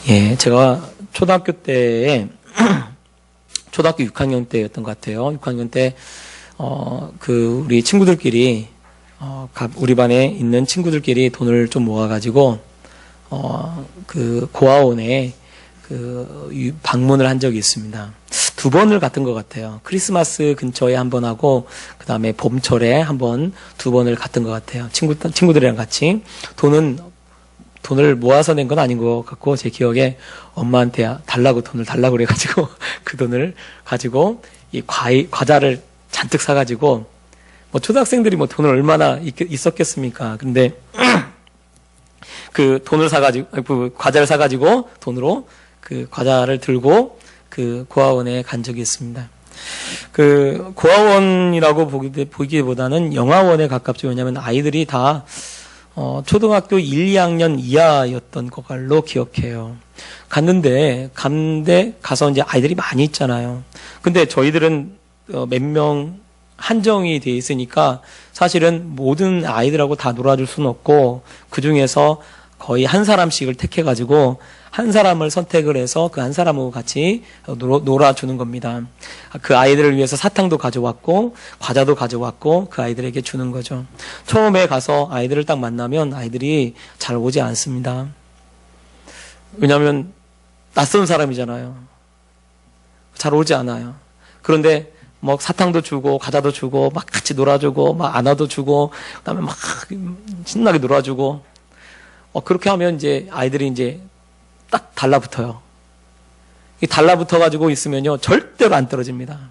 예, 제가 초등학교 때에 초등학교 6학년 때였던 것 같아요. 6학년 때 우리 친구들끼리 우리 반에 있는 친구들끼리 돈을 좀 모아가지고 고아원에 방문을 한 적이 있습니다. 2번을 갔던 것 같아요. 크리스마스 근처에 한 번 하고 그 다음에 봄철에 두 번을 갔던 것 같아요. 친구들이랑 같이 돈을 모아서 낸 건 아닌 것 같고, 제 기억에 엄마한테 돈을 달라고 그래가지고 그 돈을 가지고 이 과자를 잔뜩 사가지고, 뭐 초등학생들이 뭐 돈을 얼마나 있었겠습니까? 근데 그 돈을 사가지고 과자를 사가지고 돈으로 그 과자를 들고 그 고아원에 간 적이 있습니다. 그 고아원이라고 보기보다는 영아원에 가깝죠. 왜냐하면 아이들이 다 초등학교 1, 2학년 이하였던 걸로 기억해요. 갔는데 가서 이제 아이들이 많이 있잖아요. 근데 저희들은 몇 명 한정이 돼 있으니까 사실은 모든 아이들하고 다 놀아줄 수는 없고, 그 중에서 거의 한 사람씩을 택해가지고 한 사람을 선택을 해서 그 한 사람하고 같이 놀아주는 겁니다. 그 아이들을 위해서 사탕도 가져왔고 과자도 가져왔고 그 아이들에게 주는 거죠. 처음에 가서 아이들을 딱 만나면 아이들이 잘 오지 않습니다. 왜냐하면 낯선 사람이잖아요. 잘 오지 않아요. 그런데 뭐 사탕도 주고 과자도 주고 막 같이 놀아주고 막 안아도 주고 그다음에 막 신나게 놀아주고 그렇게 하면 이제 아이들이 이제 딱 달라붙어요. 이 달라붙어가지고 있으면요, 절대로 안 떨어집니다.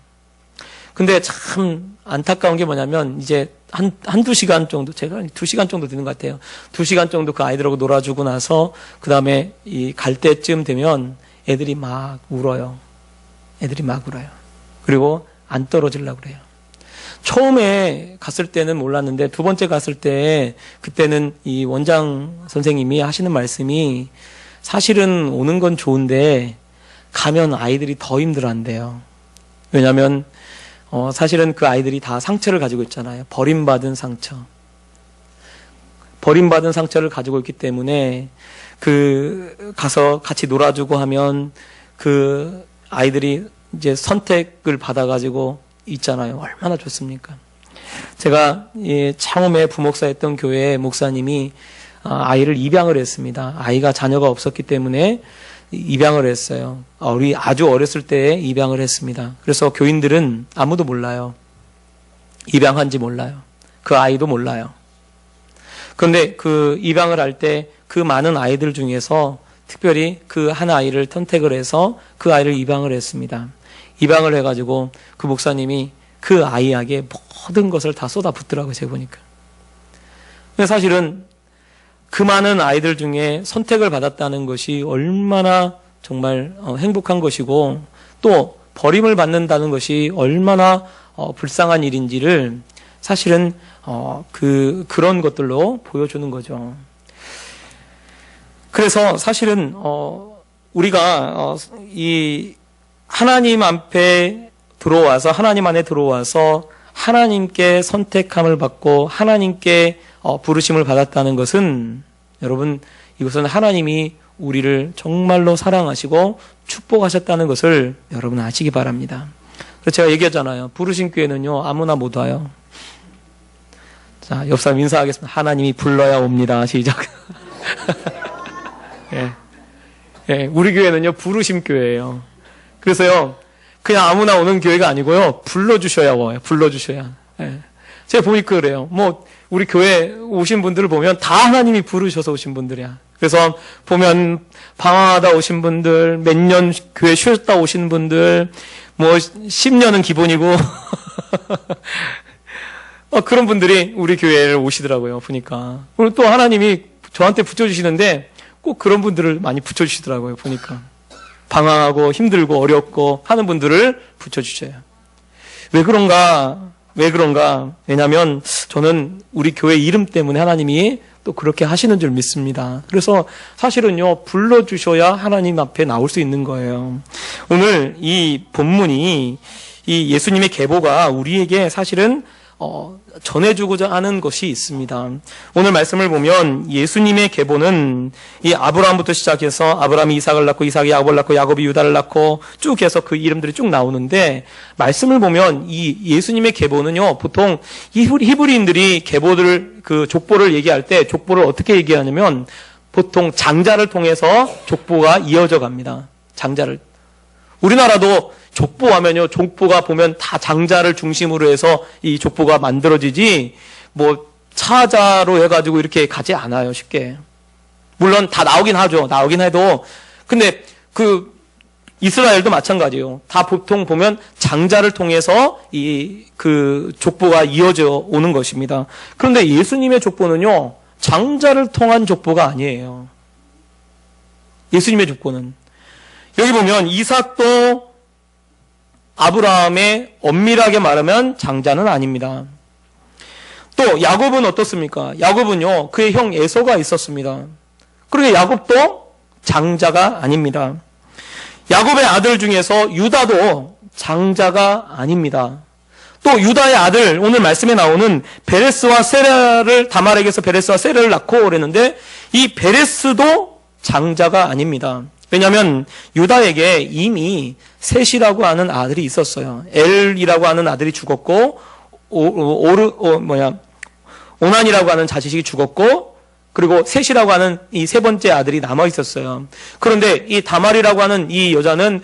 근데 참 안타까운 게 뭐냐면, 이제 한두 시간 정도, 제가 2시간 정도 되는 것 같아요. 2시간 정도 그 아이들하고 놀아주고 나서, 그 다음에 갈 때쯤 되면 애들이 막 울어요. 그리고 안 떨어지려고 그래요. 처음에 갔을 때는 몰랐는데, 2번째 갔을 때, 그때는 이 원장 선생님이 하시는 말씀이, 사실은 오는 건 좋은데 가면 아이들이 더 힘들어한대요. 왜냐하면 사실은 그 아이들이 다 상처를 가지고 있잖아요. 버림받은 상처를 가지고 있기 때문에 가서 같이 놀아주고 하면 그 아이들이 이제 선택을 받아가지고 있잖아요. 얼마나 좋습니까? 제가 창음에 부목사였던 교회 목사님이 아이를 입양을 했습니다. 아이가 자녀가 없었기 때문에 입양을 했어요. 아주 어렸을 때 입양을 했습니다. 그래서 교인들은 아무도 몰라요. 입양한지 몰라요. 그 아이도 몰라요. 그런데 그 입양을 할 때 그 많은 아이들 중에서 특별히 그 한 아이를 선택을 해서 그 아이를 입양을 했습니다. 입양을 해가지고 그 목사님이 그 아이에게 모든 것을 다 쏟아붓더라고요. 제가 보니까. 근데 사실은 그 많은 아이들 중에 선택을 받았다는 것이 얼마나 정말 행복한 것이고, 또 버림을 받는다는 것이 얼마나 불쌍한 일인지를 사실은 그런 것들로 보여주는 거죠. 그래서 사실은 우리가 이 하나님 앞에 들어와서, 하나님 안에 들어와서 하나님께 선택함을 받고 하나님께 부르심을 받았다는 것은, 여러분, 이것은 하나님이 우리를 정말로 사랑하시고 축복하셨다는 것을 여러분 아시기 바랍니다. 그래서 제가 얘기했잖아요. 부르신 교회는요, 아무나 못 와요. 자, 옆 사람 인사하겠습니다. 하나님이 불러야 옵니다. 시작. 예, 우리 교회는요, 부르심 교회예요. 그래서요, 그냥 아무나 오는 교회가 아니고요, 불러주셔야 와요. 불러주셔야. 예. 제가 보니까 그래요. 우리 교회 오신 분들을 보면 다 하나님이 부르셔서 오신 분들이야. 그래서 보면 방황하다 오신 분들, 몇 년 교회 쉬었다 오신 분들, 10년은 기본이고, 그런 분들이 우리 교회를 오시더라고요, 보니까. 그리고 또 하나님이 저한테 붙여주시는데 꼭 그런 분들을 많이 붙여주시더라고요, 보니까. 방황하고 힘들고 어렵고 하는 분들을 붙여주셔요. 왜 그런가? 왜냐하면 저는 우리 교회 이름 때문에 하나님이 또 그렇게 하시는 줄 믿습니다. 그래서 사실은요, 불러주셔야 하나님 앞에 나올 수 있는 거예요. 오늘 이 본문이, 이 예수님의 계보가 우리에게 사실은 전해주고자 하는 것이 있습니다. 오늘 말씀을 보면 예수님의 계보는 이 아브라함부터 시작해서 아브라함이 이삭을 낳고 이삭이 야곱을 낳고 야곱이 유다를 낳고 쭉 해서 그 이름들이 쭉 나오는데, 말씀을 보면 이 예수님의 계보는요, 보통 히브리인들이 계보들 그 족보를 얘기할 때 족보를 어떻게 얘기하냐면 보통 장자를 통해서 족보가 이어져 갑니다. 장자를. 우리나라도 족보 하면요, 족보가 보면 다 장자를 중심으로 해서 이 족보가 만들어지지, 뭐, 차자로 해가지고 이렇게 가지 않아요, 쉽게. 물론 다 나오긴 하죠. 나오긴 해도. 근데 이스라엘도 마찬가지예요. 다 보통 보면 장자를 통해서 그 족보가 이어져 오는 것입니다. 그런데 예수님의 족보는요, 장자를 통한 족보가 아니에요. 예수님의 족보는. 여기 보면 이삭도 아브라함의 엄밀하게 말하면 장자는 아닙니다. 또 야곱은 어떻습니까? 야곱은요, 그의 형 에서가 있었습니다. 그러니까 야곱도 장자가 아닙니다. 야곱의 아들 중에서 유다도 장자가 아닙니다. 또 유다의 아들, 오늘 말씀에 나오는 베레스와 세라를, 다말에게서 베레스와 세라를 낳고 그랬는데 이 베레스도 장자가 아닙니다. 왜냐하면 유다에게 이미 셋이라고 하는 아들이 있었어요. 엘이라고 하는 아들이 죽었고, 오난이라고 하는 자식이 죽었고, 그리고 셋이라고 하는 이 세 번째 아들이 남아 있었어요. 그런데 이 다말이라고 하는 이 여자는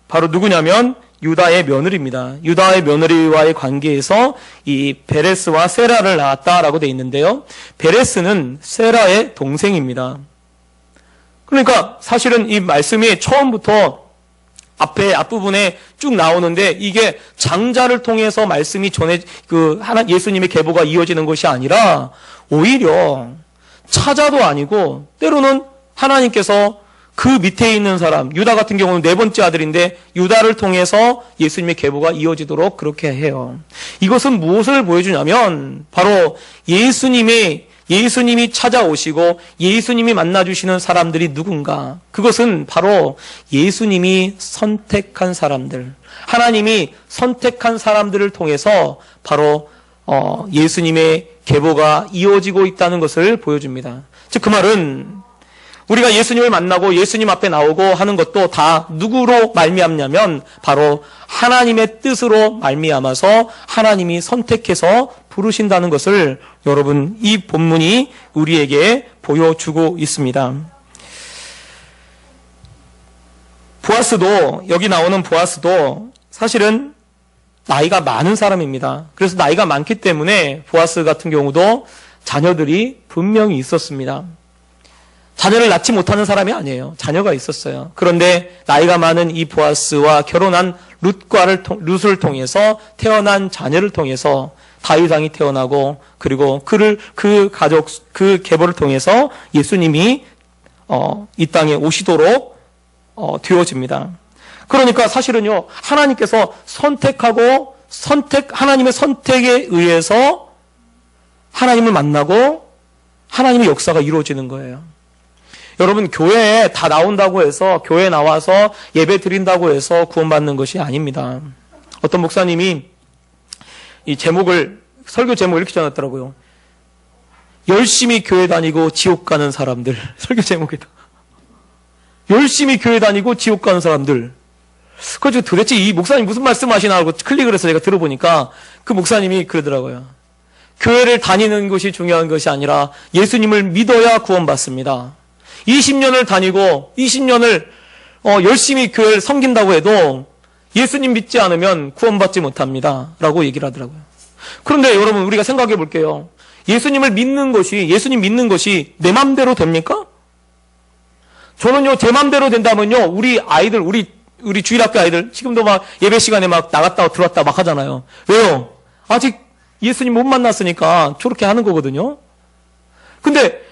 바로 누구냐면 유다의 며느리입니다. 유다의 며느리와의 관계에서 이 베레스와 세라를 낳았다라고 되어 있는데요. 베레스는 세라의 동생입니다. 그러니까 사실은 이 말씀이 처음부터 앞부분에 쭉 나오는데 이게 장자를 통해서 말씀이 예수님의 계보가 이어지는 것이 아니라 오히려 차자도 아니고 때로는 하나님께서 그 밑에 있는 사람, 유다 같은 경우는 네 번째 아들인데 유다를 통해서 예수님의 계보가 이어지도록 그렇게 해요. 이것은 무엇을 보여주냐면 바로 예수님이 찾아오시고 예수님이 만나주시는 사람들이 누군가, 그것은 바로 예수님이 선택한 사람들, 하나님이 선택한 사람들을 통해서 바로 예수님의 계보가 이어지고 있다는 것을 보여줍니다. 즉 그 말은 우리가 예수님을 만나고 예수님 앞에 나오고 하는 것도 다 누구로 말미암냐면 바로 하나님의 뜻으로 말미암아서 하나님이 선택해서 부르신다는 것을 여러분 이 본문이 우리에게 보여주고 있습니다. 보아스도, 여기 나오는 보아스도 사실은 나이가 많은 사람입니다. 그래서 나이가 많기 때문에 보아스 같은 경우도 자녀들이 분명히 있었습니다. 자녀를 낳지 못하는 사람이 아니에요. 자녀가 있었어요. 그런데 나이가 많은 이 보아스와 결혼한 룻을 통해서 태어난 자녀를 통해서 다윗 왕이 태어나고, 그리고 그 가족, 그 계보를 통해서 예수님이 이 땅에 오시도록 되어집니다. 그러니까 사실은요, 하나님께서 하나님의 선택에 의해서 하나님을 만나고 하나님의 역사가 이루어지는 거예요. 여러분, 교회에 다 나온다고 해서, 교회에 나와서 예배 드린다고 해서 구원받는 것이 아닙니다. 어떤 목사님이 설교 제목을 이렇게 전했더라고요. 열심히 교회 다니고 지옥 가는 사람들. 설교 제목에다. 열심히 교회 다니고 지옥 가는 사람들. 그래서 도대체 이 목사님 무슨 말씀하시나 하고 클릭을 해서 제가 들어보니까 그 목사님이 그러더라고요. 교회를 다니는 것이 중요한 것이 아니라 예수님을 믿어야 구원받습니다. 20년을 다니고 20년을 열심히 교회를 섬긴다고 해도 예수님 믿지 않으면 구원받지 못합니다. 라고 얘기를 하더라고요. 그런데 여러분, 우리가 생각해 볼게요. 예수님 믿는 것이 내 맘대로 됩니까? 저는요, 제 맘대로 된다면요, 우리 아이들, 우리 주일학교 아이들, 지금도 막 예배 시간에 막 나갔다 들어왔다 막 하잖아요. 왜요? 아직 예수님 못 만났으니까 저렇게 하는 거거든요. 근데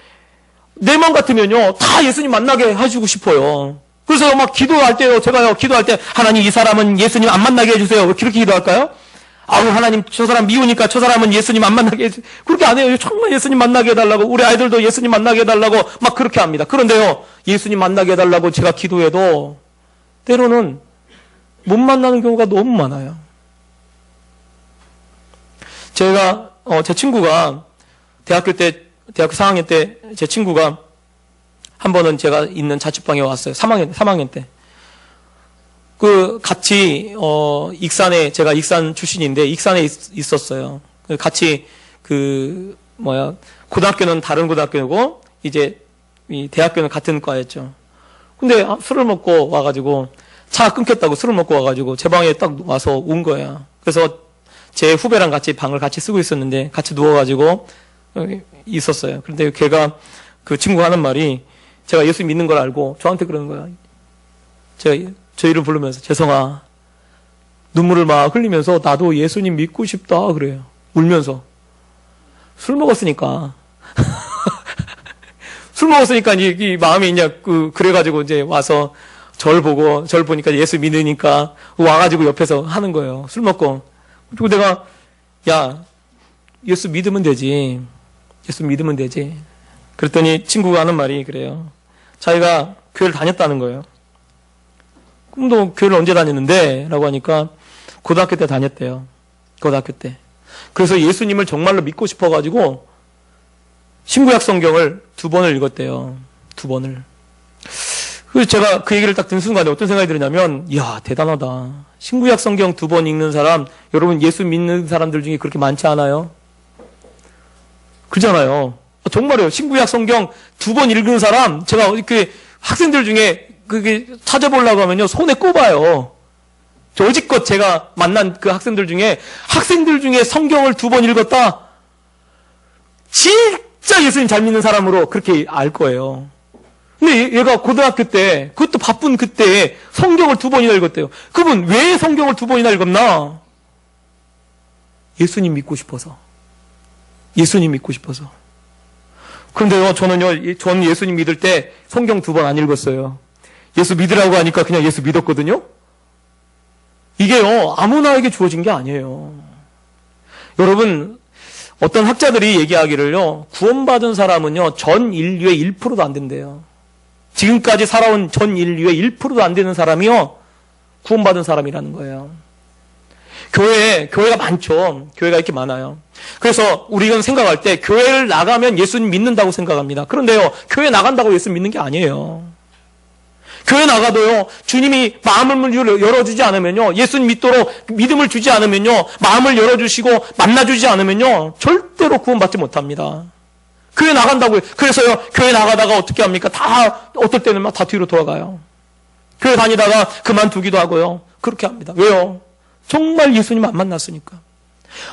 내 맘 같으면요, 다 예수님 만나게 해주고 싶어요. 그래서 막 기도할 때요, 제가요, 기도할 때, 하나님 이 사람은 예수님 안 만나게 해주세요. 왜 그렇게 기도할까요? 아우, 하나님 저 사람 미우니까 저 사람은 예수님 안 만나게 해주세요. 그렇게 안 해요. 정말 예수님 만나게 해달라고, 우리 아이들도 예수님 만나게 해달라고 막 그렇게 합니다. 그런데요, 예수님 만나게 해달라고 제가 기도해도 때로는 못 만나는 경우가 너무 많아요. 제 친구가 대학교 4학년 때 제 친구가 한 번은 제가 있는 자취방에 왔어요. 3학년 때. 같이, 익산에, 제가 익산 출신인데, 익산에 있었어요. 같이, 고등학교는 다른 고등학교고, 이제, 이 대학교는 같은 과였죠. 근데 술을 먹고 와가지고, 차가 끊겼다고 술을 먹고 와가지고, 제 방에 딱 와서 온 거야. 그래서 제 후배랑 같이 방을 같이 쓰고 있었는데, 같이 누워가지고, 있었어요. 그런데 걔가, 그 친구가 하는 말이, 제가 예수 믿는 걸 알고, 저한테 그러는 거야. 저 이름 부르면서, 재성아, 눈물을 막 흘리면서, 나도 예수님 믿고 싶다, 그래요. 울면서. 술 먹었으니까. 술 먹었으니까, 이 마음이 그래가지고 이제 와서, 절 보니까 예수 믿으니까, 와가지고 옆에서 하는 거예요. 술 먹고. 그리고 내가, 야, 예수 믿으면 되지. 예수 믿으면 되지. 그랬더니 친구가 하는 말이 그래요. 자기가 교회를 다녔다는 거예요. 그럼 너 교회를 언제 다녔는데? 라고 하니까 고등학교 때 다녔대요. 고등학교 때. 그래서 예수님을 정말로 믿고 싶어가지고 신구약 성경을 2번을 읽었대요. 2번을. 그래서 제가 그 얘기를 딱 듣는 순간에 어떤 생각이 들었냐면, 이야, 대단하다. 신구약 성경 2번 읽는 사람, 여러분 예수 믿는 사람들 중에 그렇게 많지 않아요? 그잖아요. 정말요. 신구약 성경 2번 읽은 사람, 제가 이렇게 학생들 중에 그게 찾아보려고 하면요, 손에 꼽아요. 여지껏 제가 만난 그 학생들 중에 성경을 2번 읽었다? 진짜 예수님 잘 믿는 사람으로 그렇게 알 거예요. 근데 얘가 고등학교 때, 그것도 바쁜 그때에 성경을 2번이나 읽었대요. 그분 왜 성경을 2번이나 읽었나? 예수님 믿고 싶어서. 예수님 믿고 싶어서. 그런데요, 전 예수님 믿을 때 성경 2번 안 읽었어요. 예수 믿으라고 하니까 그냥 예수 믿었거든요? 이게요, 아무나에게 주어진 게 아니에요. 여러분, 어떤 학자들이 얘기하기를요, 구원받은 사람은요, 전 인류의 1%도 안 된대요. 지금까지 살아온 전 인류의 1%도 안 되는 사람이요, 구원받은 사람이라는 거예요. 교회가 많죠. 교회가 이렇게 많아요. 그래서 우리는 생각할 때 교회를 나가면 예수님 믿는다고 생각합니다. 그런데요, 교회 나간다고 예수 믿는 게 아니에요. 교회 나가도요, 주님이 마음을 열어주지 않으면요, 예수님 믿도록 믿음을 주지 않으면요, 마음을 열어주시고 만나주지 않으면요, 절대로 구원받지 못합니다. 교회 나간다고요. 그래서요, 교회 나가다가 어떻게 합니까? 다, 어떨 때는 막 다 뒤로 돌아가요. 교회 다니다가 그만두기도 하고요. 그렇게 합니다. 왜요? 정말 예수님 안 만났으니까.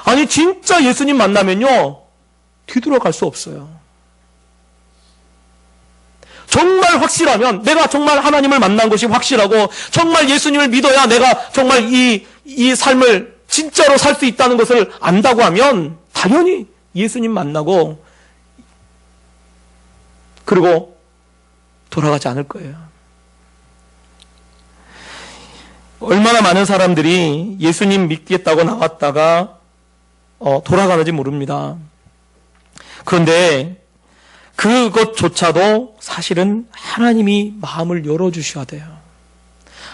아니, 진짜 예수님 만나면요, 뒤돌아갈 수 없어요. 정말 확실하면, 내가 정말 하나님을 만난 것이 확실하고, 정말 예수님을 믿어야 내가 정말 이 삶을 진짜로 살 수 있다는 것을 안다고 하면, 당연히 예수님 만나고, 그리고 돌아가지 않을 거예요. 얼마나 많은 사람들이 예수님 믿겠다고 나왔다가 돌아가는지 모릅니다. 그런데 그것조차도 사실은 하나님이 마음을 열어주셔야 돼요.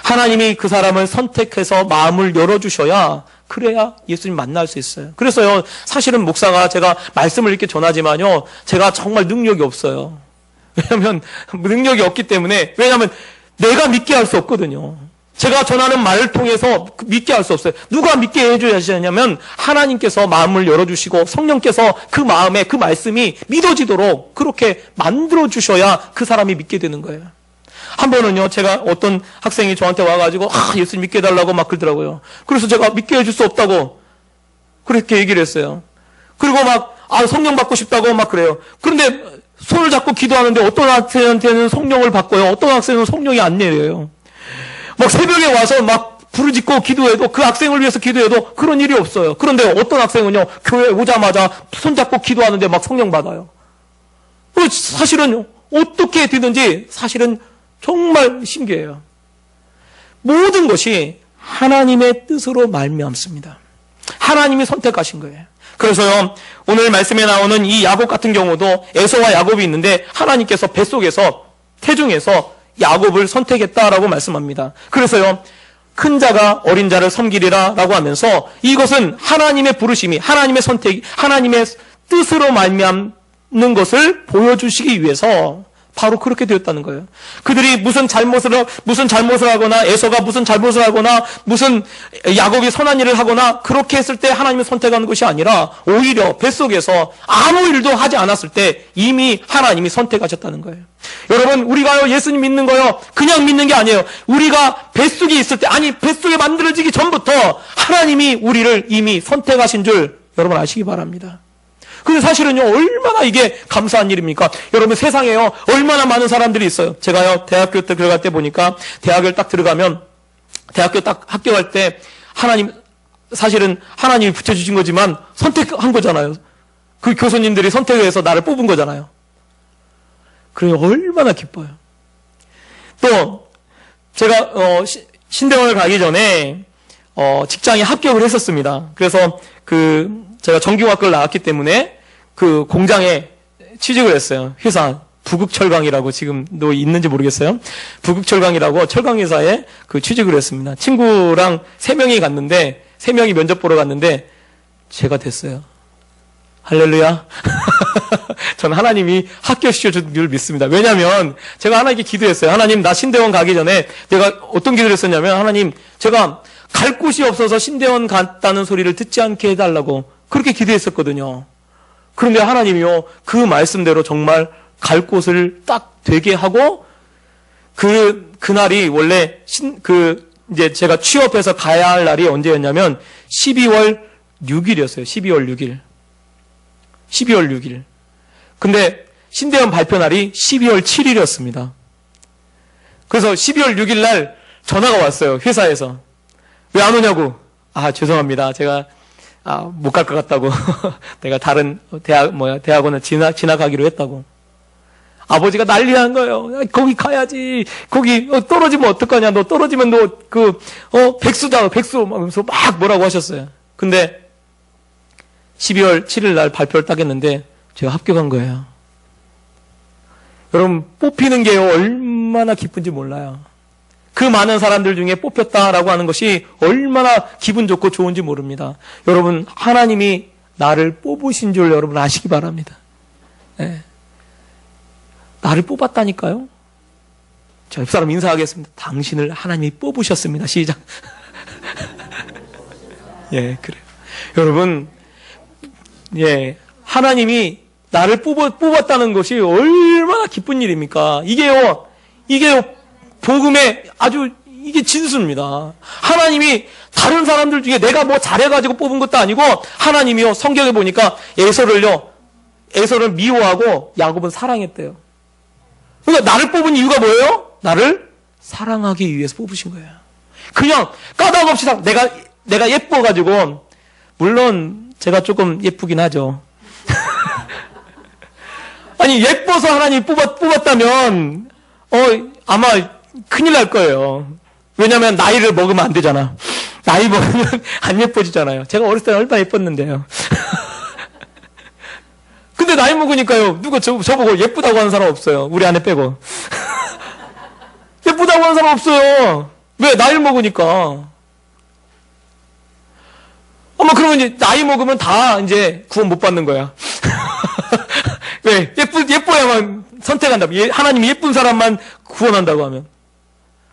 하나님이 그 사람을 선택해서 마음을 열어주셔야, 그래야 예수님 만날 수 있어요. 그래서요, 사실은 목사가 제가 말씀을 이렇게 전하지만요, 제가 정말 능력이 없어요. 왜냐하면 능력이 없기 때문에, 왜냐하면 내가 믿게 할 수 없거든요. 제가 전하는 말을 통해서 믿게 할 수 없어요. 누가 믿게 해줘야 하냐면 하나님께서 마음을 열어주시고 성령께서 그 마음에 그 말씀이 믿어지도록 그렇게 만들어주셔야 그 사람이 믿게 되는 거예요. 한 번은요, 제가 어떤 학생이 저한테 와가지고 예수님 믿게 해달라고 막 그러더라고요. 그래서 제가 믿게 해줄 수 없다고 그렇게 얘기를 했어요. 그리고 막 성령 받고 싶다고 막 그래요. 그런데 손을 잡고 기도하는데 어떤 학생한테는 성령을 받고요, 어떤 학생은 성령이 안 내려요. 막 새벽에 와서 막 부르짖고 기도해도, 그 학생을 위해서 기도해도 그런 일이 없어요. 그런데 어떤 학생은요, 교회 오자마자 손잡고 기도하는데 막 성령 받아요. 사실은 어떻게 되든지 사실은 정말 신기해요. 모든 것이 하나님의 뜻으로 말미암습니다. 하나님이 선택하신 거예요. 그래서요, 오늘 말씀에 나오는 이 야곱 같은 경우도 에서와 야곱이 있는데 하나님께서 뱃속에서 태중에서 야곱을 선택했다라고 말씀합니다. 그래서요, 큰 자가 어린 자를 섬기리라 라고 하면서 이것은 하나님의 부르심이 하나님의 선택이 하나님의 뜻으로 말미암는 것을 보여주시기 위해서 바로 그렇게 되었다는 거예요. 그들이 무슨 잘못을 하거나 에서가 무슨 잘못을 하거나 무슨 야곱이 선한 일을 하거나 그렇게 했을 때 하나님을 선택하는 것이 아니라 오히려 뱃속에서 아무 일도 하지 않았을 때 이미 하나님이 선택하셨다는 거예요. 여러분, 우리가요 예수님 믿는 거요 그냥 믿는 게 아니에요. 우리가 뱃속에 있을 때, 아니 뱃속에 만들어지기 전부터 하나님이 우리를 이미 선택하신 줄 여러분 아시기 바랍니다. 근데 사실은요, 얼마나 이게 감사한 일입니까? 여러분, 세상에요, 얼마나 많은 사람들이 있어요. 제가요, 대학교 때 들어갈 때 보니까, 대학을 딱 들어가면, 대학교 딱 합격할 때, 사실은 하나님이 붙여주신 거지만, 선택한 거잖아요. 그 교수님들이 선택을 해서 나를 뽑은 거잖아요. 그래, 얼마나 기뻐요. 또, 제가, 신대원을 가기 전에, 직장에 합격을 했었습니다. 그래서, 제가 정규학과를 나왔기 때문에 그 공장에 취직을 했어요. 회사 부국철강이라고 지금도 있는지 모르겠어요. 부국철강이라고 철강회사에 취직을 했습니다. 친구랑 3명이 갔는데 3명이 면접 보러 갔는데 제가 됐어요. 할렐루야. 전 하나님이 합격시켜준 줄 믿습니다. 왜냐하면 제가 하나님께 기도했어요. 하나님, 나 신대원 가기 전에 내가 어떤 기도를 했었냐면, 하나님, 제가 갈 곳이 없어서 신대원 갔다는 소리를 듣지 않게 해달라고 그렇게 기도했었거든요. 그런데 하나님이요, 그 말씀대로 정말 갈 곳을 딱 되게 하고, 그날이 원래 이제 제가 취업해서 가야 할 날이 언제였냐면 12월 6일이었어요. 12월 6일. 12월 6일. 근데 신대원 발표 날이 12월 7일이었습니다. 그래서 12월 6일 날 전화가 왔어요. 회사에서. 왜 안 오냐고. 죄송합니다. 제가 못 갈 것 같다고. 내가 다른 대학원을 진학하기로 했다고. 아버지가 난리 난 거예요. 거기 가야지. 거기 떨어지면 어떡하냐. 너 떨어지면 너 백수다. 백수. 하면서 막 뭐라고 하셨어요. 근데 12월 7일 날 발표를 딱 했는데 제가 합격한 거예요. 여러분, 뽑히는 게요, 얼마나 기쁜지 몰라요. 그 많은 사람들 중에 뽑혔다라고 하는 것이 얼마나 기분 좋고 좋은지 모릅니다. 여러분, 하나님이 나를 뽑으신 줄 여러분 아시기 바랍니다. 네. 나를 뽑았다니까요. 자, 옆사람 인사하겠습니다. 당신을 하나님이 뽑으셨습니다. 시작. 예, 그래요. 여러분, 예, 하나님이 나를 뽑았다는 것이 얼마나 기쁜 일입니까? 이게요, 복음의 아주 이게 진수입니다. 하나님이 다른 사람들 중에 내가 뭐 잘해가지고 뽑은 것도 아니고 하나님이요, 성경에 보니까 에서를 미워하고 야곱은 사랑했대요. 그러니까 나를 뽑은 이유가 뭐예요? 나를 사랑하기 위해서 뽑으신 거예요. 그냥 까닭 없이 내가 예뻐가지고, 물론 제가 조금 예쁘긴 하죠. 아니, 예뻐서 하나님이 뽑았다면 아마 큰일 날 거예요. 왜냐면 나이를 먹으면 안 되잖아. 나이 먹으면 안 예뻐지잖아요. 제가 어렸을 때 얼마나 예뻤는데요. 근데 나이 먹으니까요, 누가 저보고 예쁘다고 하는 사람 없어요. 우리 아내 빼고. 예쁘다고 하는 사람 없어요. 왜? 나이를 먹으니까. 그러면 이제 나이 먹으면 다 이제 구원 못 받는 거야. 왜? 예뻐야만 선택한다고. 하나님이 예쁜 사람만 구원한다고 하면.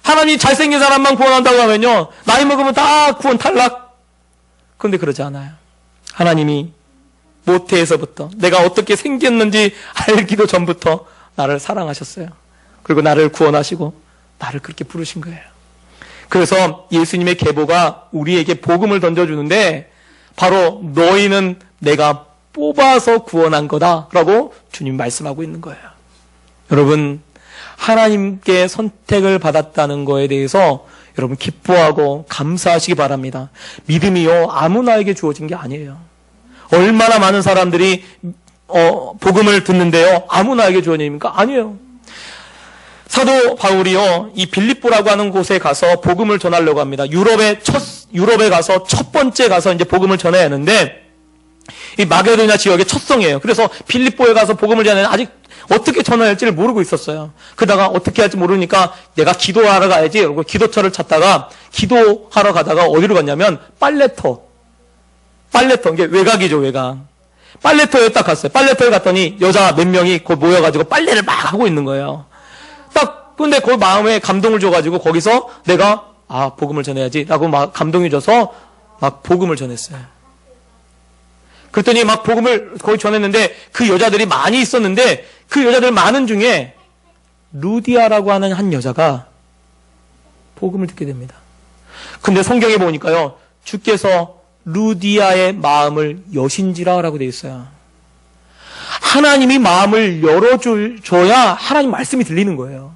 하나님이 잘생긴 사람만 구원한다고 하면요, 나이 먹으면 다 구원 탈락. 그런데 그러지 않아요. 하나님이 모태에서부터 내가 어떻게 생겼는지 알기도 전부터 나를 사랑하셨어요. 그리고 나를 구원하시고 나를 그렇게 부르신 거예요. 그래서 예수님의 계보가 우리에게 복음을 던져주는데, 바로 너희는 내가 뽑아서 구원한 거다라고 주님 말씀하고 있는 거예요. 여러분, 하나님께 선택을 받았다는 거에 대해서 여러분 기뻐하고 감사하시기 바랍니다. 믿음이요, 아무나에게 주어진 게 아니에요. 얼마나 많은 사람들이 복음을 듣는데요, 아무나에게 주어집니까? 아니에요. 사도 바울이요, 이 빌립보라고 하는 곳에 가서 복음을 전하려고 합니다. 유럽에 가서 첫 번째 가서 이제 복음을 전해야 하는데, 이 마게도냐 지역의 첫 성이에요. 그래서 빌립보에 가서 복음을 전하는 아직 어떻게 전화할지를 모르고 있었어요. 그러다가 어떻게 할지 모르니까 내가 기도하러 가야지. 그리고 기도처를 찾다가 기도하러 가다가 어디로 갔냐면 빨래터, 이게 외곽이죠, 외곽. 빨래터에 딱 갔어요. 빨래터에 갔더니 여자 몇 명이 거기 모여가지고 빨래를 막 하고 있는 거예요. 근데 그 마음에 감동을 줘가지고 거기서 내가 복음을 전해야지 라고 막 감동이 줘서 막 복음을 전했어요. 그랬더니 막 복음을 거의 전했는데 그 여자들이 많이 있었는데 그 여자들 많은 중에 루디아라고 하는 한 여자가 복음을 듣게 됩니다. 근데 성경에 보니까요, 주께서 루디아의 마음을 여신지라라고 되어 있어요. 하나님이 마음을 열어줘야 하나님 말씀이 들리는 거예요.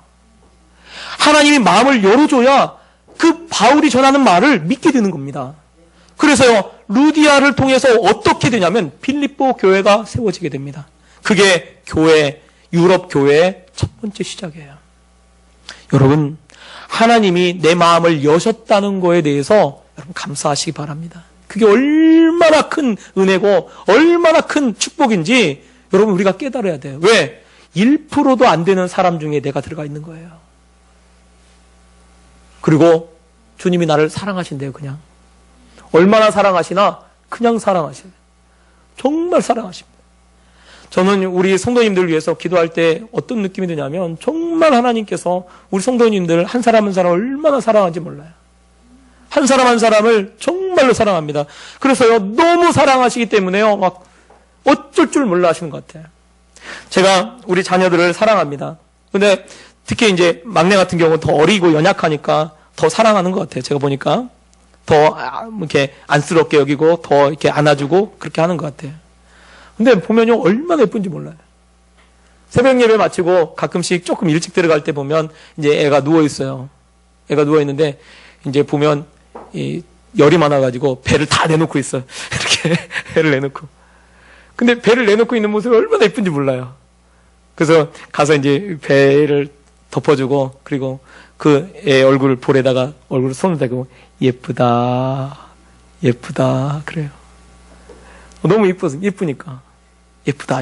하나님이 마음을 열어줘야 그 바울이 전하는 말을 믿게 되는 겁니다. 그래서요, 루디아를 통해서 어떻게 되냐면 빌립보 교회가 세워지게 됩니다. 그게 유럽 교회의 첫 번째 시작이에요. 여러분, 하나님이 내 마음을 여셨다는 거에 대해서 여러분 감사하시기 바랍니다. 그게 얼마나 큰 은혜고 얼마나 큰 축복인지 여러분 우리가 깨달아야 돼요. 왜? 1%도 안 되는 사람 중에 내가 들어가 있는 거예요. 그리고 주님이 나를 사랑하신대요, 그냥. 얼마나 사랑하시나? 그냥 사랑하시네요. 정말 사랑하십니다. 저는 우리 성도님들을 위해서 기도할 때 어떤 느낌이 드냐면 정말 하나님께서 우리 성도님들 한 사람 한 사람 얼마나 사랑하는지 몰라요. 한 사람 한 사람을 정말로 사랑합니다. 그래서요, 너무 사랑하시기 때문에요, 막 어쩔 줄 몰라 하시는 것 같아요. 제가 우리 자녀들을 사랑합니다. 근데 특히 이제 막내 같은 경우는 더 어리고 연약하니까 더 사랑하는 것 같아요. 제가 보니까 더 이렇게 안쓰럽게 여기고 더 이렇게 안아주고 그렇게 하는 것 같아요. 근데 보면요, 얼마나 예쁜지 몰라요. 새벽 예배 마치고 가끔씩 조금 일찍 들어갈 때 보면 이제 애가 누워 있어요. 애가 누워 있는데 이제 보면 이 열이 많아가지고 배를 다 내놓고 있어요. 이렇게 배를 내놓고. 근데 배를 내놓고 있는 모습이 얼마나 예쁜지 몰라요. 그래서 가서 이제 배를 덮어주고 그리고 그 애 얼굴 볼에다가 얼굴을 손을 대고 예쁘다 그래요. 너무 예쁘니까 예쁘다.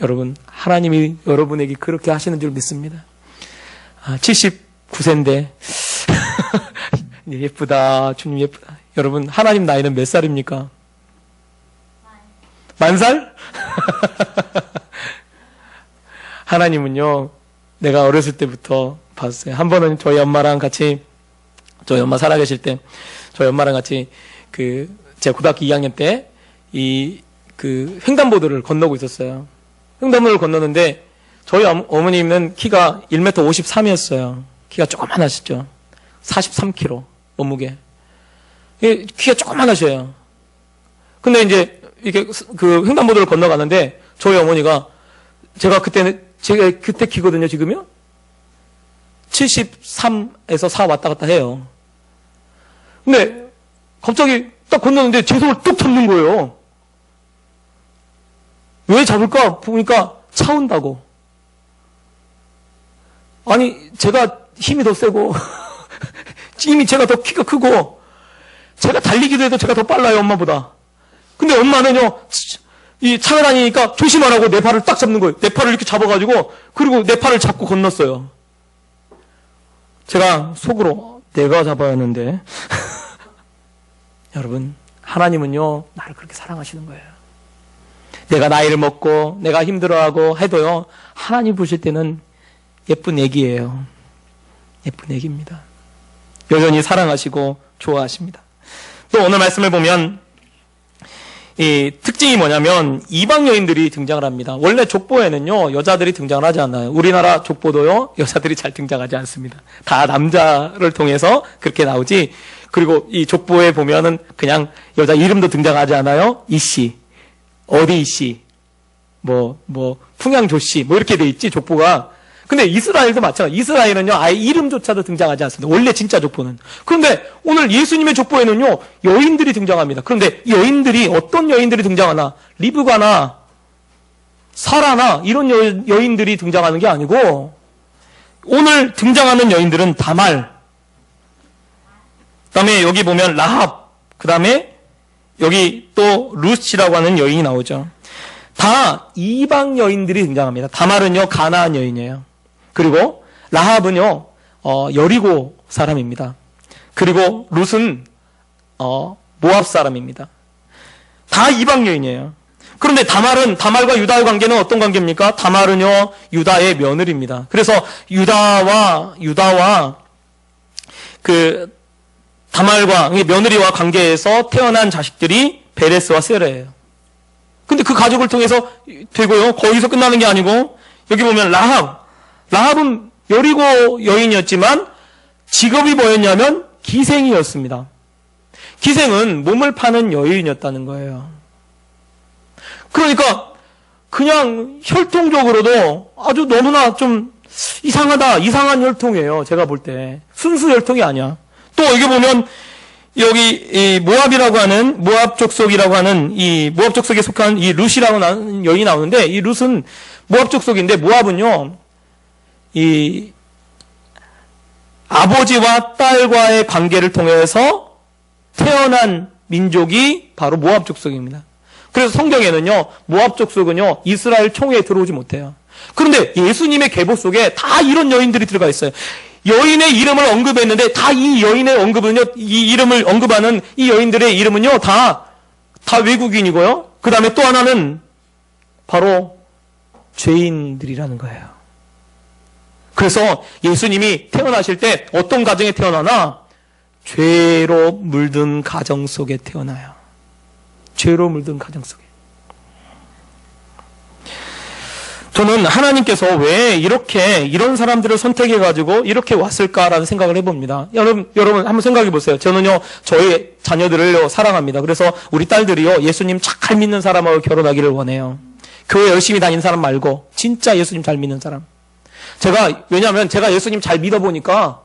여러분, 하나님이 여러분에게 그렇게 하시는 줄 믿습니다. 79세인데 예쁘다, 주님 예쁘다. 여러분, 하나님 나이는 몇 살입니까? 10,000살? 하나님은요, 내가 어렸을 때부터 봤어요. 한 번은 저희 엄마랑 같이, 저희 엄마 살아계실 때, 저희 엄마랑 같이 제가 고등학교 2학년 때, 횡단보도를 건너고 있었어요. 횡단보도를 건너는데, 저희 어머님은 키가 1m 53이었어요. 키가 조그만하시죠. 43kg, 몸무게. 키가 조그만하셔요. 근데 이제, 이렇게 횡단보도를 건너가는데, 저희 어머니가, 제가 그때 키거든요, 지금요? 73에서 4 왔다 갔다 해요. 근데, 갑자기 딱 건너는데 제 손을 뚝 잡는 거예요. 왜 잡을까? 보니까 차 온다고. 아니, 제가 힘이 더 세고, 이미 제가 더 키가 크고, 제가 달리기도 해도 제가 더 빨라요, 엄마보다. 근데 엄마는요, 이 차가 다니니까 조심하라고 내 발을 딱 잡는 거예요. 내 팔을 이렇게 잡아가지고, 그리고 내 팔을 잡고 건넜어요. 제가 속으로, 내가 잡아야 하는데. 여러분, 하나님은요, 나를 그렇게 사랑하시는 거예요. 내가 나이를 먹고, 내가 힘들어하고 해도요, 하나님 보실 때는 예쁜 애기예요. 예쁜 애기입니다. 여전히 사랑하시고 좋아하십니다. 또 오늘 말씀을 보면 이 특징이 뭐냐면 이방 여인들이 등장을 합니다. 원래 족보에는요, 여자들이 등장을 하지 않아요. 우리나라 족보도요, 여자들이 잘 등장하지 않습니다. 다 남자를 통해서 그렇게 나오지. 그리고 이 족보에 보면은 그냥 여자 이름도 등장하지 않아요. 이씨, 어디 이씨, 풍양조 씨, 이렇게 돼 있지, 족보가. 근데 이스라엘도 마찬가지. 이스라엘은요, 아예 이름조차도 등장하지 않습니다. 원래 진짜 족보는. 그런데 오늘 예수님의 족보에는요, 여인들이 등장합니다. 그런데 여인들이, 어떤 여인들이 등장하나? 리브가나, 사라나, 이런 여인들이 등장하는 게 아니고, 오늘 등장하는 여인들은 다말, 그 다음에 여기 보면 라합, 그 다음에 여기 또 룻이라고 하는 여인이 나오죠. 다 이방 여인들이 등장합니다. 다말은요, 가나안 여인이에요. 그리고 라합은요, 여리고 사람입니다. 그리고 룻은 모압 사람입니다. 다 이방 여인이에요. 그런데 다말과 유다의 관계는 어떤 관계입니까? 다말은요, 유다의 며느리입니다. 그래서 유다와 그 다말과 며느리와 관계에서 태어난 자식들이 베레스와 세레예요. 근데 그 가족을 통해서 되고요. 거기서 끝나는 게 아니고 여기 보면 라합은 여리고 여인이었지만 직업이 뭐였냐면 기생이었습니다. 기생은 몸을 파는 여인이었다는 거예요. 그러니까 그냥 혈통적으로도 아주 너무나 좀 이상한 혈통이에요. 제가 볼 때 순수 혈통이 아니야. 또 여기 보면 여기 이 모압이라고 하는 모압 족속이라고 하는 이 모압 족속에 속한 이 룻이라고 하는 여인이 나오는데 이 룻은 모압 족속인데 모압은요 이 아버지와 딸과의 관계를 통해서 태어난 민족이 바로 모압 족속입니다. 그래서 성경에는요 모압 족속은요 이스라엘 총회에 들어오지 못해요. 그런데 예수님의 계보 속에 다 이런 여인들이 들어가 있어요. 여인의 이름을 언급했는데 다 이 여인의 언급은요, 이 이름을 언급하는 이 여인들의 이름은요, 다 외국인이고요. 그 다음에 또 하나는 바로 죄인들이라는 거예요. 그래서 예수님이 태어나실 때 어떤 가정에 태어나나? 죄로 물든 가정 속에 태어나요. 죄로 물든 가정 속에. 저는 하나님께서 왜 이런 사람들을 선택해가지고 이렇게 왔을까라는 생각을 해봅니다. 여러분 한번 생각해 보세요. 저는요, 저희 자녀들을요, 사랑합니다. 그래서 우리 딸들이요, 예수님 잘 믿는 사람하고 결혼하기를 원해요. 교회 열심히 다니는 사람 말고, 진짜 예수님 잘 믿는 사람. 왜냐하면 제가 예수님 잘 믿어보니까,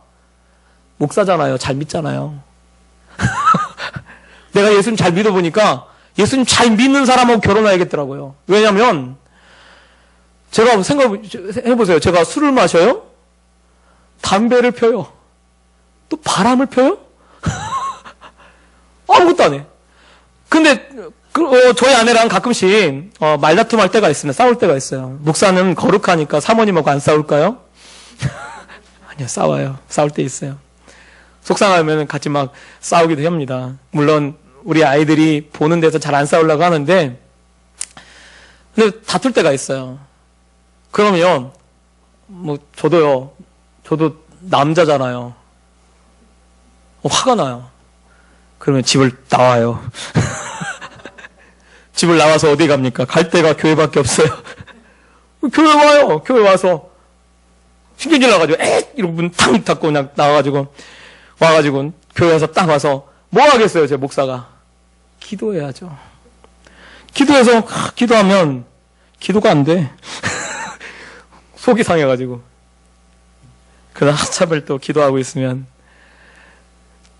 목사잖아요. 잘 믿잖아요. 내가 예수님 잘 믿어보니까, 예수님 잘 믿는 사람하고 결혼해야겠더라고요. 왜냐하면, 제가 생각해보세요. 제가 술을 마셔요? 담배를 펴요? 또 바람을 펴요? 아무것도 안 해. 근데, 저희 아내랑 가끔씩, 말다툼 할 때가 있습니다. 싸울 때가 있어요. 목사는 거룩하니까 사모님하고 안 싸울까요? 아니요, 싸워요. 싸울 때 있어요. 속상하면 같이 막 싸우기도 합니다. 물론, 우리 아이들이 보는 데서 잘 안 싸우려고 하는데, 근데 다툴 때가 있어요. 그러면 저도 남자잖아요. 화가 나요. 그러면 집을 나와요. 집을 나와서 어디 갑니까? 갈 데가 교회밖에 없어요. 교회 와요. 교회 와서 신경질 나가지고 이러고 문 탕 닫고 그냥 나와가지고 교회 와서 딱 와서 뭐 하겠어요, 제 목사가? 기도해야죠. 기도해서 기도하면 기도가 안 돼. 속이 상해가지고. 그러다 한참을 또 기도하고 있으면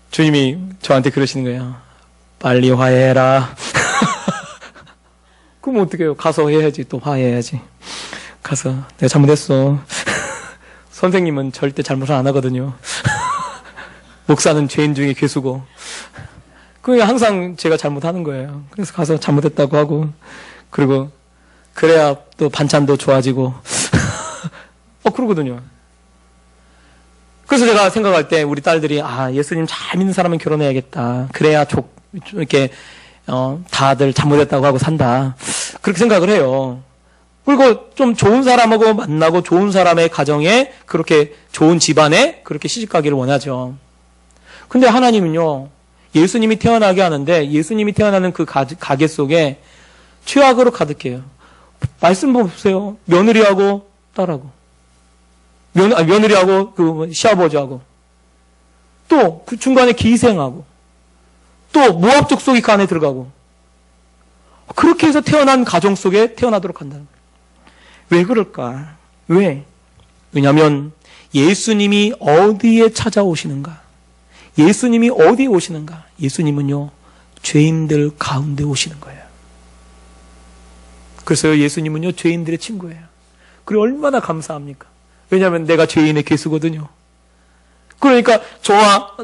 주님이 저한테 그러시는 거예요. 빨리 화해해라. 그럼 어떻게 해요? 가서 해야지. 또 화해해야지. 가서 내가 잘못했어. 선생님은 절대 잘못을 안 하거든요. 목사는 죄인 중에 괴수고. 그게 항상 제가 잘못하는 거예요. 그래서 가서 잘못했다고 하고, 그리고 그래야 또 반찬도 좋아지고. 그러거든요. 그래서 제가 생각할 때 우리 딸들이 예수님 잘 믿는 사람은 결혼해야겠다. 그래야 이렇게 다들 잘못했다고 하고 산다. 그렇게 생각을 해요. 그리고 좀 좋은 사람하고 만나고 좋은 사람의 가정에 그렇게 좋은 집안에 그렇게 시집가기를 원하죠. 근데 하나님은요, 예수님이 태어나게 하는데 예수님이 태어나는 그 가게 속에 죄악으로 가득해요. 말씀 보세요. 며느리하고 딸하고. 며느리하고 그 시아버지하고 또 그 중간에 기생하고 또 모압 족속이 그 안에 들어가고 그렇게 해서 태어난 가정 속에 태어나도록 한다는 거예요. 왜 그럴까? 왜? 왜냐하면 예수님이 어디에 찾아오시는가? 예수님이 어디에 오시는가? 예수님은요, 죄인들 가운데 오시는 거예요. 그래서 예수님은요, 죄인들의 친구예요. 그리고 얼마나 감사합니까? 왜냐하면 내가 죄인의 괴수거든요. 그러니까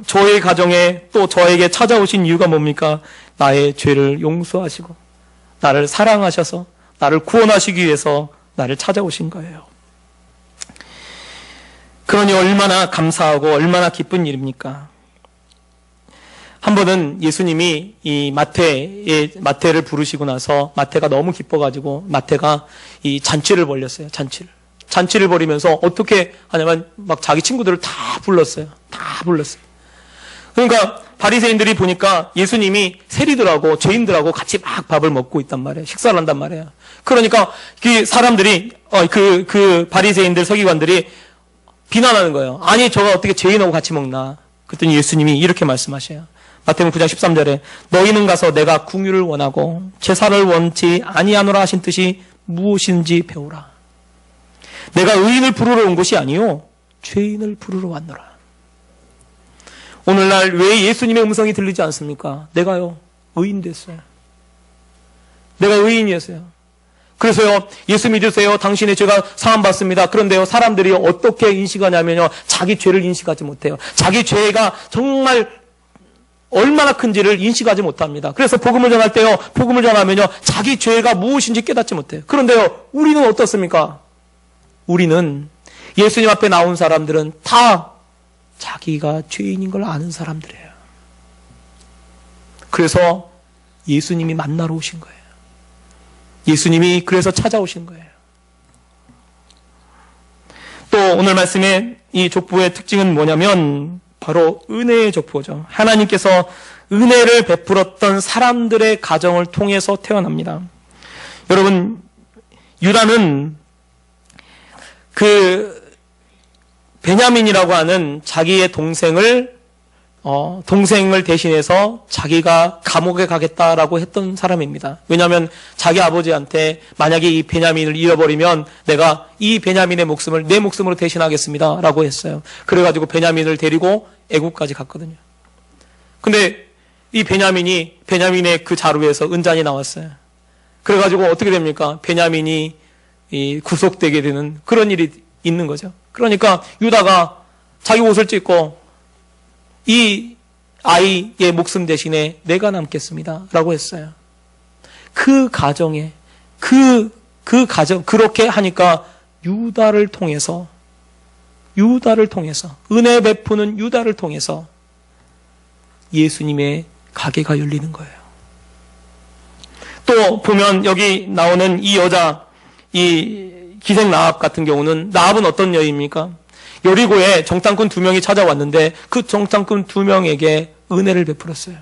저의 가정에 또 저에게 찾아오신 이유가 뭡니까? 나의 죄를 용서하시고 나를 사랑하셔서 나를 구원하시기 위해서 나를 찾아오신 거예요. 그러니 얼마나 감사하고 얼마나 기쁜 일입니까? 한 번은 예수님이 이 마태를 부르시고 나서 마태가 너무 기뻐가지고 마태가 이 잔치를 벌였어요. 잔치를 벌이면서 어떻게 하냐면 막 자기 친구들을 다 불렀어요. 그러니까 바리새인들이 보니까 예수님이 세리들하고 죄인들하고 같이 막 밥을 먹고 있단 말이에요. 식사를 한단 말이에요. 그러니까 그 사람들이 그 바리새인들 서기관들이 비난하는 거예요. 아니 저가 어떻게 죄인하고 같이 먹나? 그랬더니 예수님이 이렇게 말씀하셔요. 마태복음 9장 13절에 너희는 가서 내가 궁유를 원하고 제사를 원치 아니하노라 하신 뜻이 무엇인지 배우라. 내가 의인을 부르러 온 것이 아니요 죄인을 부르러 왔노라. 오늘날 왜 예수님의 음성이 들리지 않습니까? 내가요 의인 됐어요. 내가 의인이었어요. 그래서요 예수 믿으세요. 당신의 죄가 사함 받습니다. 그런데요 사람들이 어떻게 인식하냐면요 자기 죄를 인식하지 못해요. 자기 죄가 정말 얼마나 큰지를 인식하지 못합니다. 그래서 복음을 전할 때요 복음을 전하면요 자기 죄가 무엇인지 깨닫지 못해요. 그런데요 우리는 어떻습니까? 우리는 예수님 앞에 나온 사람들은 다 자기가 죄인인 걸 아는 사람들이에요. 그래서 예수님이 만나러 오신 거예요. 예수님이 그래서 찾아오신 거예요. 또 오늘 말씀의 이 족보의 특징은 뭐냐면 바로 은혜의 족보죠. 하나님께서 은혜를 베풀었던 사람들의 가정을 통해서 태어납니다. 여러분 유다는 그 베냐민이라고 하는 자기의 동생을 대신해서 자기가 감옥에 가겠다라고 했던 사람입니다. 왜냐하면 자기 아버지한테 만약에 이 베냐민을 잃어버리면 내가 이 베냐민의 목숨을 내 목숨으로 대신하겠습니다 라고 했어요. 그래가지고 베냐민을 데리고 애국까지 갔거든요. 근데 이 베냐민의 그 자루에서 은잔이 나왔어요. 그래가지고 어떻게 됩니까? 베냐민이 구속되게 되는 그런 일이 있는 거죠. 그러니까 유다가 자기 옷을 찢고 이 아이의 목숨 대신에 내가 남겠습니다 라고 했어요. 그 가정에 그 가정 그렇게 하니까 유다를 통해서 은혜 베푸는 유다를 통해서 예수님의 가게가 열리는 거예요. 또 보면 여기 나오는 이 여자 이 기생 라합 같은 경우는 라합은 어떤 여인입니까? 여리고에 정탐꾼 2명이 찾아왔는데 그 정탐꾼 2명에게 은혜를 베풀었어요.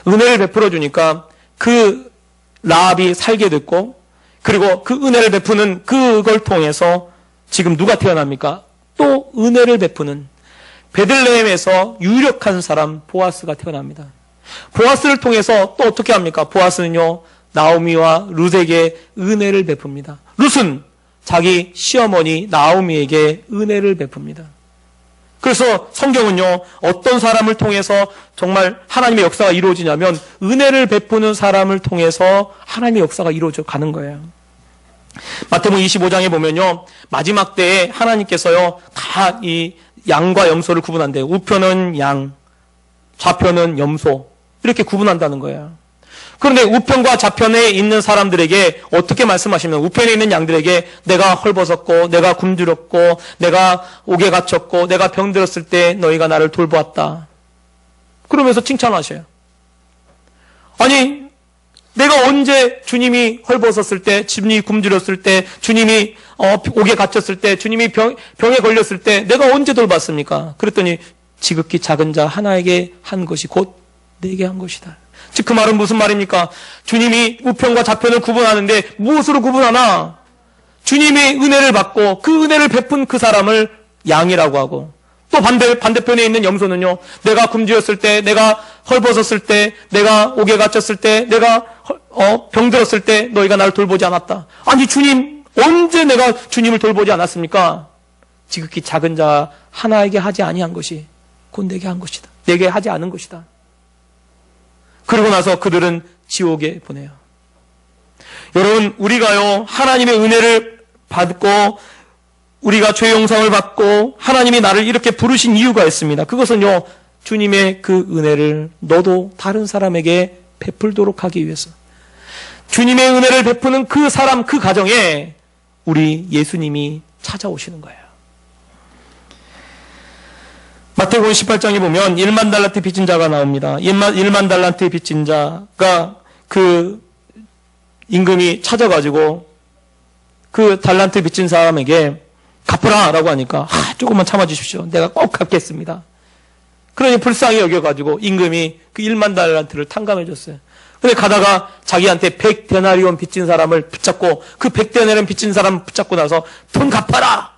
은혜를 베풀어 주니까 그 라합이 살게 됐고 그리고 그 은혜를 베푸는 그걸 통해서 지금 누가 태어납니까? 또 은혜를 베푸는 베들레헴에서 유력한 사람 보아스가 태어납니다. 보아스를 통해서 또 어떻게 합니까? 보아스는요 나오미와 룻에게 은혜를 베풉니다. 룻은 자기 시어머니 나오미에게 은혜를 베풉니다. 그래서 성경은요 어떤 사람을 통해서 정말 하나님의 역사가 이루어지냐면 은혜를 베푸는 사람을 통해서 하나님의 역사가 이루어져 가는 거예요. 마태복음 25장에 보면요 마지막 때에 하나님께서요 다 이 양과 염소를 구분한대요. 우편은 양, 좌편은 염소 이렇게 구분한다는 거예요. 그런데 우편과 좌편에 있는 사람들에게 어떻게 말씀하시면 우편에 있는 양들에게 내가 헐벗었고 내가 굶주렸고 내가 옥에 갇혔고 내가 병들었을 때 너희가 나를 돌보았다. 그러면서 칭찬하셔요. 아니 내가 언제 주님이 헐벗었을 때 주님이 굶주렸을 때 주님이 옥에 갇혔을 때 주님이 병에 걸렸을 때 내가 언제 돌봤습니까? 그랬더니 지극히 작은 자 하나에게 한 것이 곧 내게 한 것이다. 즉 그 말은 무슨 말입니까? 주님이 우편과 좌편을 구분하는데 무엇으로 구분하나? 주님의 은혜를 받고 그 은혜를 베푼 그 사람을 양이라고 하고 또 반대편에 있는 염소는요 내가 굶주렸을 때 내가 헐벗었을 때 내가 옥에 갇혔을 때 내가 병들었을 때 너희가 나를 돌보지 않았다. 아니 주님 언제 내가 주님을 돌보지 않았습니까? 지극히 작은 자 하나에게 하지 아니한 것이 곧 내게 한 것이다. 내게 하지 않은 것이다. 그러고 나서 그들은 지옥에 보내요. 여러분 우리가요 하나님의 은혜를 받고 우리가 죄 용서를 받고 하나님이 나를 이렇게 부르신 이유가 있습니다. 그것은요, 주님의 그 은혜를 너도 다른 사람에게 베풀도록 하기 위해서. 주님의 은혜를 베푸는 그 사람, 그 가정에 우리 예수님이 찾아오시는 거예요. 마태복음 18장에 보면 1만 달란트 빚진 자가 나옵니다. 1만 달란트 빚진 자가 그 임금이 찾아가지고 그 달란트 빚진 사람에게 갚으라 라고 하니까 조금만 참아주십시오. 내가 꼭 갚겠습니다. 그러니 불쌍히 여겨가지고 임금이 그 1만 달란트를 탕감해줬어요. 근데 가다가 자기한테 100데나리온 빚진 사람을 붙잡고 그 100데나리온 빚진 사람 붙잡고 나서 돈 갚아라!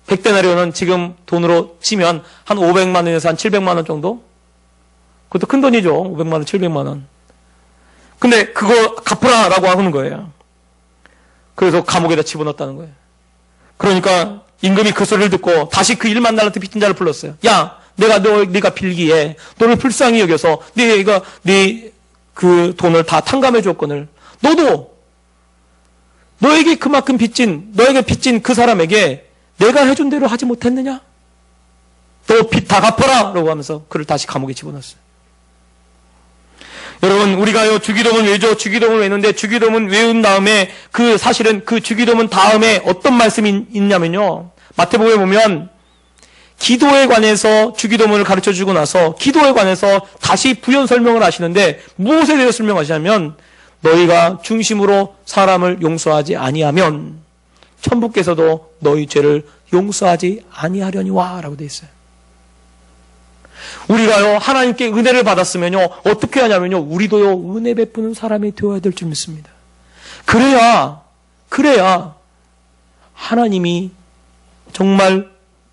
100데나리온은 지금 돈으로 치면 한 500만 원에서 한 700만 원 정도? 그것도 큰 돈이죠. 500만 원, 700만 원. 근데 그거 갚으라 라고 하는 거예요. 그래서 감옥에다 집어넣었다는 거예요. 그러니까 임금이 그 소리를 듣고 다시 그 1만 달란트 빚진 자를 불렀어요. 야, 네가 빌기에 너를 불쌍히 여겨서 네가 네 그 돈을 다 탕감해 줬거늘 너도 너에게 그만큼 너에게 빚진 그 사람에게 내가 해준 대로 하지 못했느냐? 너 빚 다 갚아라! 라고 하면서 그를 다시 감옥에 집어넣었어요. 여러분, 우리가요, 주기도문 외죠? 주기도문 외는데, 주기도문 외운 다음에, 사실은 그 주기도문 다음에 어떤 말씀이 있냐면요. 마태복음에 보면, 기도에 관해서 주기도문을 가르쳐 주고 나서, 기도에 관해서 다시 부연 설명을 하시는데, 무엇에 대해 설명하시냐면, 너희가 중심으로 사람을 용서하지 아니하면, 천부께서도 너희 죄를 용서하지 아니하려니와 라고 되어 있어요. 우리가요, 하나님께 은혜를 받았으면요, 어떻게 하냐면요, 우리도요, 은혜 베푸는 사람이 되어야 될 줄 믿습니다. 그래야 하나님이 정말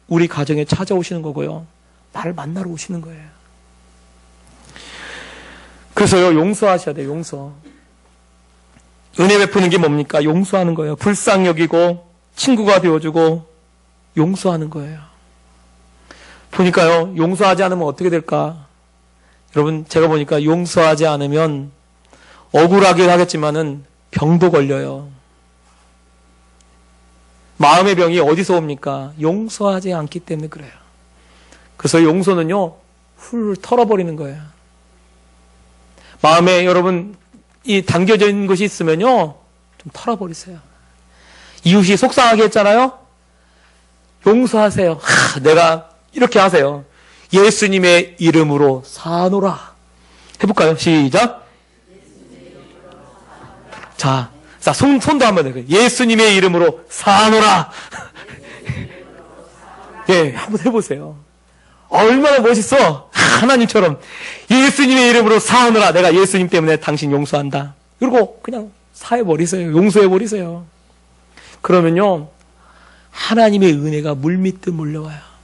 우리 가정에 찾아오시는 거고요, 나를 만나러 오시는 거예요. 그래서요, 용서하셔야 돼요, 용서. 은혜 베푸는 게 뭡니까? 용서하는 거예요. 불쌍히 여기고, 친구가 되어주고, 용서하는 거예요. 보니까요, 용서하지 않으면 어떻게 될까? 여러분, 제가 보니까 용서하지 않으면 억울하긴 하겠지만은 병도 걸려요. 마음의 병이 어디서 옵니까? 용서하지 않기 때문에 그래요. 그래서 용서는요, 훌 털어버리는 거예요. 마음에 여러분, 이 담겨져 있는 것이 있으면요, 좀 털어버리세요. 이웃이 속상하게 했잖아요? 용서하세요. 내가 이렇게 하세요. 예수님의 이름으로 사노라. 해볼까요? 시작. 자, 손도 한번 해요. 예수님의 이름으로 사노라. 예, 한번 해보세요. 얼마나 멋있어. 하나님처럼 예수님의 이름으로 사노라. 내가 예수님 때문에 당신 용서한다. 그리고 그냥 사해버리세요. 용서해버리세요. 그러면요, 하나님의 은혜가 물밀듯 몰려와요.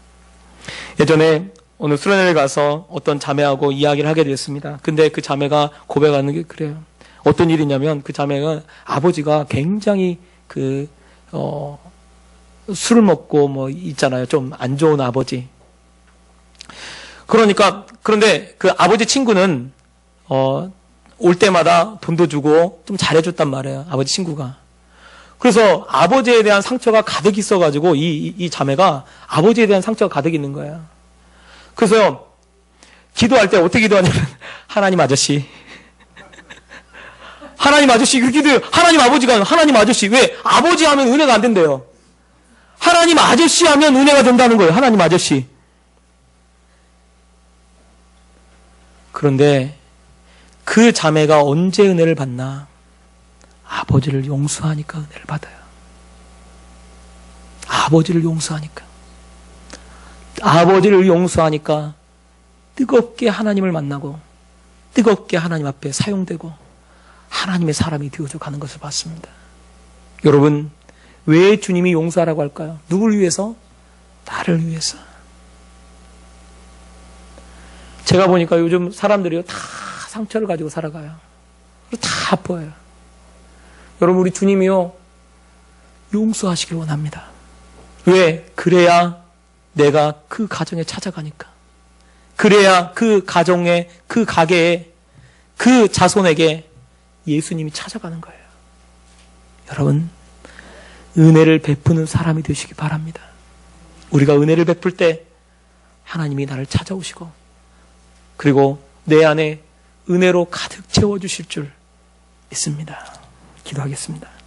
예전에 어느 수련회를 가서 어떤 자매하고 이야기를 하게 됐습니다. 근데 그 자매가 고백하는 게 그래요. 어떤 일이냐면 그 자매가 아버지가 굉장히 술을 먹고 뭐 있잖아요. 좀 안 좋은 아버지. 그런데 그 아버지 친구는 올 때마다 돈도 주고 좀 잘해줬단 말이에요. 아버지 친구가. 그래서 아버지에 대한 상처가 가득 있어가지고 이 자매가 아버지에 대한 상처가 가득 있는 거예요. 그래서 기도할 때 어떻게 기도하냐면 하나님 아저씨 그렇게 기도해요. 하나님 아저씨. 왜? 아버지 하면 은혜가 안 된대요. 하나님 아저씨 하면 은혜가 된다는 거예요. 하나님 아저씨. 그런데 그 자매가 언제 은혜를 받나? 아버지를 용서하니까 은혜를 받아요. 아버지를 용서하니까 뜨겁게 하나님을 만나고 뜨겁게 하나님 앞에 사용되고 하나님의 사람이 되어져 가는 것을 봤습니다. 여러분, 왜 주님이 용서하라고 할까요? 누굴 위해서? 나를 위해서. 제가 보니까 요즘 사람들이요, 다 상처를 가지고 살아가요. 그리고 다 아파요. 여러분, 우리 주님이요, 용서하시길 원합니다. 왜? 그래야 내가 그 가정에 찾아가니까. 그래야 그 가정에, 그 가게에, 그 자손에게 예수님이 찾아가는 거예요. 여러분, 은혜를 베푸는 사람이 되시기 바랍니다. 우리가 은혜를 베풀 때 하나님이 나를 찾아오시고 그리고 내 안에 은혜로 가득 채워주실 줄 믿습니다. 기도하겠습니다.